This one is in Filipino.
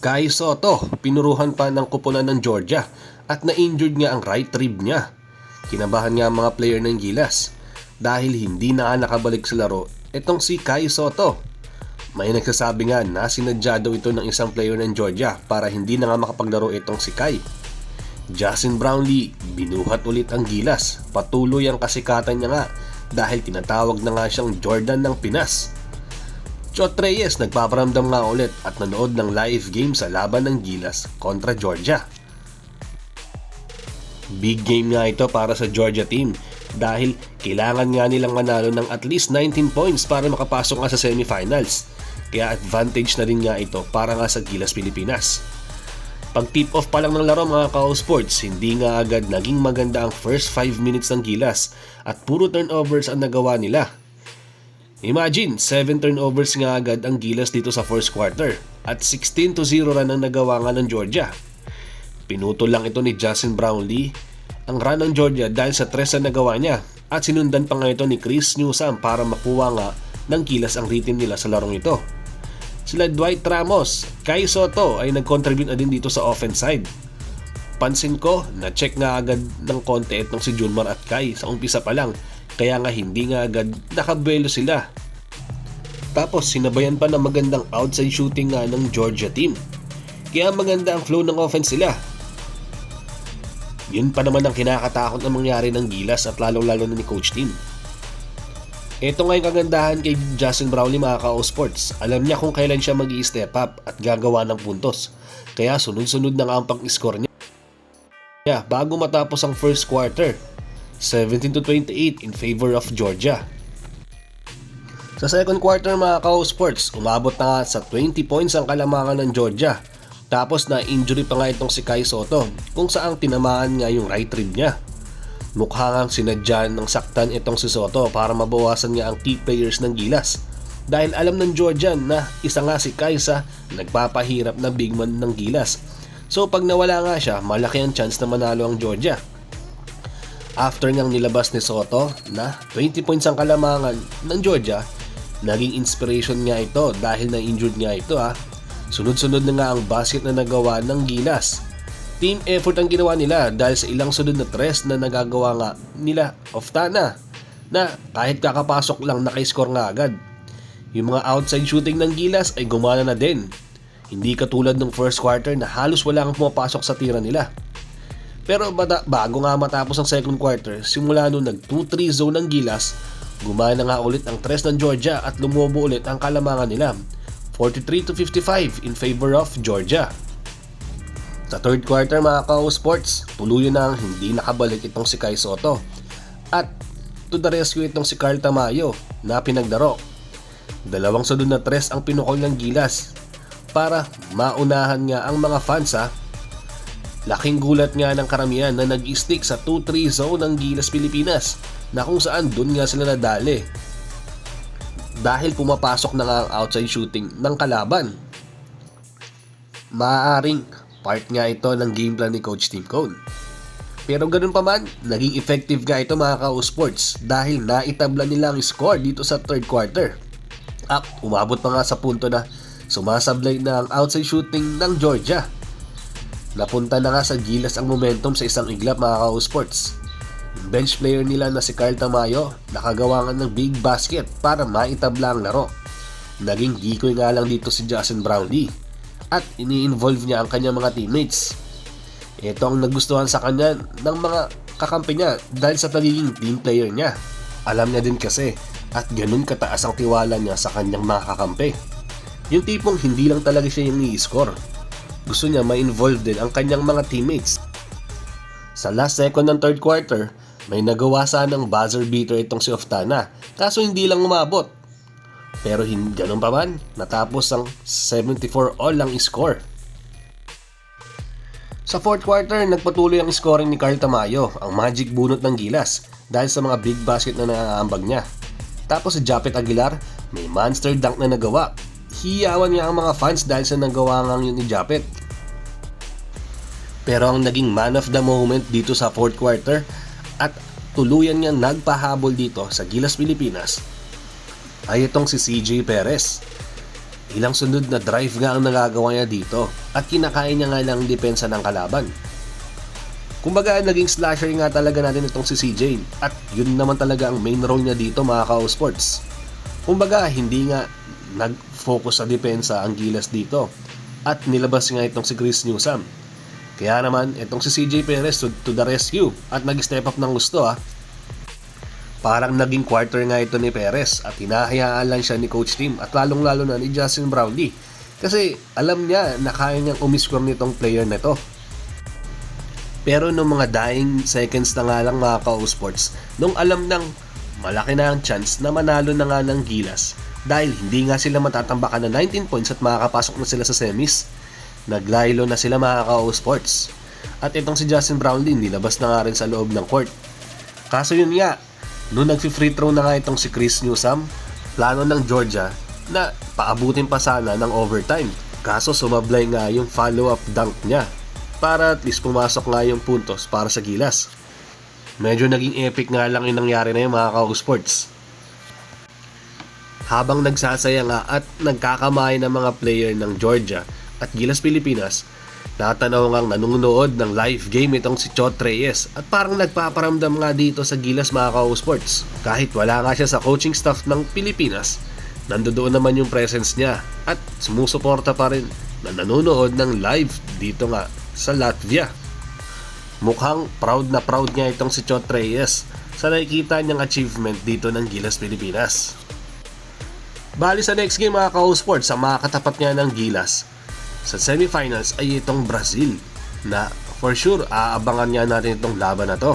Kai Soto, pinuruhan pa ng koponan ng Georgia at na-injured nga ang right rib niya. Kinabahan nga ang mga player ng Gilas dahil hindi na nakabalik sa laro itong si Kai Soto. May nagsasabi nga na sinadya daw ito ng isang player ng Georgia para hindi na nga makapaglaro itong si Kai. Justin Brownlee, binuhat ulit ang Gilas. Patuloy ang kasikatan niya nga dahil tinatawag na nga siyang Jordan ng Pinas. Chot Reyes nagpaparamdam nga ulit at nanood ng live game sa laban ng Gilas kontra Georgia. Big game nga ito para sa Georgia team dahil kailangan nga nilang manalo ng at least 19 points para makapasok nga sa semifinals. Kaya advantage na rin nga ito para nga sa Gilas Pilipinas. Pag tip off pa lang ng laro mga ka-sports, hindi nga agad naging maganda ang first 5 minutes ng Gilas at puro turnovers ang nagawa nila. Imagine, 7 turnovers nga agad ang Gilas dito sa first quarter at 16-0 run ang nagawa nga ng Georgia. Pinutol lang ito ni Justin Brownlee ang run ng Georgia dahil sa 3 na nagawa niya at sinundan pa nga ito ni Chris Newsome para makuha nga ng Gilas ang rhythm nila sa larong ito. Sila Dwight Ramos, Kai Soto ay nag-contribute na din dito sa offense side. Pansin ko, na-check nga agad ng konti itong si Junmar at Kai sa umpisa pa lang. Kaya nga hindi nga agad nakabuelo sila. Tapos sinabayan pa ng magandang outside shooting nga ng Georgia team. Kaya maganda ang flow ng offense nila. Yun pa naman ang kinakatakot na mangyari ng Gilas at lalong-lalo na ni Coach Team. Ito nga yung kagandahan kay Justin Brownlee mga ka-sports. Alam niya kung kailan siya mag-i-step up at gagawa ng puntos. Kaya sunod-sunod na nga ang pang-score niya bago matapos ang first quarter. 17-28 in favor of Georgia. Sa second quarter mga ka-sports, umabot na nga sa 20 points ang kalamangan ng Georgia. Tapos na injury pa nga itong si Kai Soto kung saang tinamaan nga yung right rib niya. Mukha nga sinadya ng saktan itong si Soto para mabawasan nga ang key players ng Gilas. Dahil alam ng Georgia na isa nga si Kai sa nagpapahirap na big man ng Gilas. So pag nawala nga siya, malaki ang chance na manalo ang Georgia. After ngang nilabas ni Soto na 20 points ang kalamangan ng Georgia, naging inspiration nga ito dahil na-injured nga ito Sunod-sunod na nga ang basket na nagawa ng Gilas. Team effort ang ginawa nila dahil sa ilang sunod na tres na nagagawa nga nila Oftana na kahit kakapasok lang naka-score nga agad. Yung mga outside shooting ng Gilas ay gumana na din. Hindi katulad ng first quarter na halos wala kang pumapasok sa tira nila. Pero bago nga matapos ang second quarter, simula nung nag 2-3 zone ng Gilas, gumana nga ulit ang tres ng Georgia at lumobo ulit ang kalamangan nila. 43-55 in favor of Georgia. Sa third quarter mga ka-sports, tuluyan na hindi nakabalik itong si Kai Soto. At to the rescue itong si Carl Tamayo na pinagdaro. Dalawang sunod na tres ang pinukol ng Gilas para maunahan nga ang mga fans Laking gulat nga ng karamihan na nag-stick sa 2-3 zone ng Gilas Pilipinas na kung saan dun nga sila nadali. Dahil pumapasok na nga ang outside shooting ng kalaban. Maaaring part nga ito ng game plan ni Coach Tim Cone. Pero ganun pa man, naging effective nga ito mga ka-sports dahil naitabla nila ang score dito sa third quarter. At umabot pa nga sa punto na sumasablay na ang outside shooting ng Georgia. Napunta na nga sa Gilas ang momentum sa isang iglap mga ka-sports. Yung bench player nila na si Carl Tamayo nakagawa nga ng big basket para maitabla ang laro. Naging gikoy nga lang dito si Justin Brownlee at ini-involve niya ang kanyang mga teammates. Ito ang nagustuhan sa kanya ng mga kakampi niya dahil sa pagiging team player niya. Alam niya din kasi at ganun kataas ang tiwala niya sa kanyang mga kakampi. Yung tipong hindi lang talaga siya yung i-score. Gusto niya ma-involve din ang kanyang mga teammates. Sa last second ng third quarter, may nagawa sanang buzzer beater itong si Oftana, kaso hindi lang umabot. Pero ganun pa man, natapos ang 74 all ang score. Sa fourth quarter, nagpatuloy ang scoring ni Carl Tamayo, ang magic bunot ng Gilas, dahil sa mga big basket na naaambag niya. Tapos si Japet Aguilar, may monster dunk na nagawa. Hiyawan niya ang mga fans dahil sa nagawa nga yun ni Japet. Pero ang naging man of the moment dito sa fourth quarter at tuluyan niyang nagpahabol dito sa Gilas Pilipinas ay itong si CJ Perez. Ilang sunod na drive nga ang nagagawa niya dito at kinakain niya nga lang depensa ng kalaban. Kumbaga naging slasher nga talaga natin itong si CJ at yun naman talaga ang main role niya dito mga ka-sports. Kumbaga hindi nga nag-focus sa depensa ang Gilas dito at nilabas nga itong si Chris Newsome. Kaya naman itong si CJ Perez to the rescue at nag-step up ng gusto Parang naging quarter nga ito ni Perez at hinahayaan lang siya ni Coach Tim at lalong-lalo na ni Justin Brownlee kasi alam niya na kaya niyang umiscore nitong player na to. Pero nung mga dying seconds na nga lang mga ka-sports, nung alam nang malaki na ang chance na manalo na nga ng Gilas dahil hindi nga sila matatambakan na 19 points at makakapasok na sila sa semis, naglaylo na sila mga ka-sports. At itong si Justin Brownlee nilabas na nga rin sa loob ng court. Kaso yun nga, nung nag-free throw na nga itong si Chris Newsome, plano ng Georgia na paabutin pa sana ng overtime. Kaso sumablay nga yung follow-up dunk niya para at least pumasok nga yung puntos para sa Gilas. Medyo naging epic nga lang yung nangyari na yung mga ka-sports. Habang nagsasaya nga at nagkakamay ng mga player ng Georgia at Gilas Pilipinas, natanaw ngang nanonood ng live game itong si Chot Reyes at parang nagpaparamdam nga dito sa Gilas mga ka-sports. Kahit wala nga siya sa coaching staff ng Pilipinas, nandoon naman yung presence niya at sumusuporta pa rin na nanonood ng live dito nga sa Latvia. Mukhang proud na proud niya itong si Chot Reyes sa nakikita niyang achievement dito ng Gilas Pilipinas. Bali sa next game mga ka-sports, sa mga katapat niya ng Gilas sa semifinals ay itong Brazil na for sure aabangan niya natin itong laban na to.